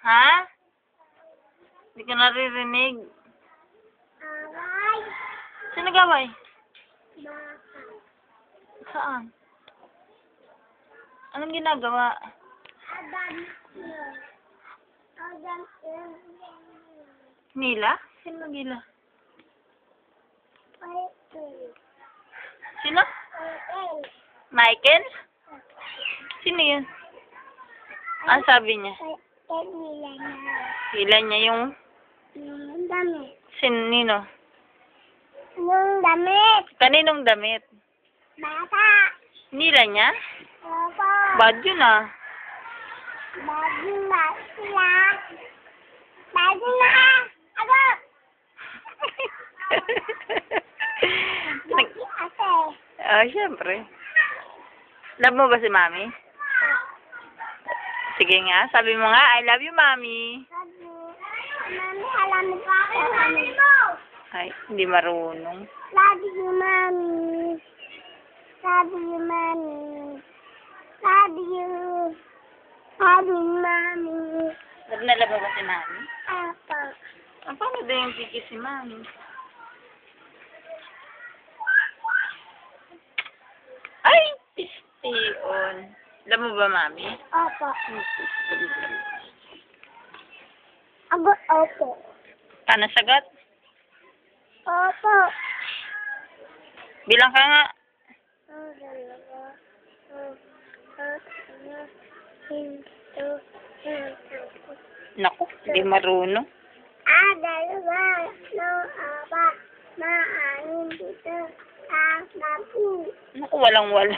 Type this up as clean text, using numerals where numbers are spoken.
Ha? Hindi ka naririnig. Away. Sino nag-away? Baka. Saan? Anong ginagawa? Adan. Adan. Nila? Sino Nila? Sino? Michael? Sino yun? Ang sabi niya? Hila niya yung... Damit. Nino? Yung damit. Kaninong damit? Bata. Nila niya? Opo. Bad yun ah. Bagi na sila. Bagi na. Ako. Bagi ate. Siyempre. Love mo ba si Mami? Sige nga, sabi mo nga, I love you, Mami. Sabi. Mami, alam mo ba ako? Alam mo. Ay, hindi marunong. Love you, Mami. Love you, Mami. Love you. Love you, Mami. Love na love mo ba si Mami? Apa. Paano din yung kiki si Mami? Ay, pistion. Love mo ba, Mami? Apa. Ako, opo. Paano sagot? Opo. Bilang ka nga. Naku, hindi marunong. Dalawa. No, apat. Maanin dito. Apat. Naku, walang-wala.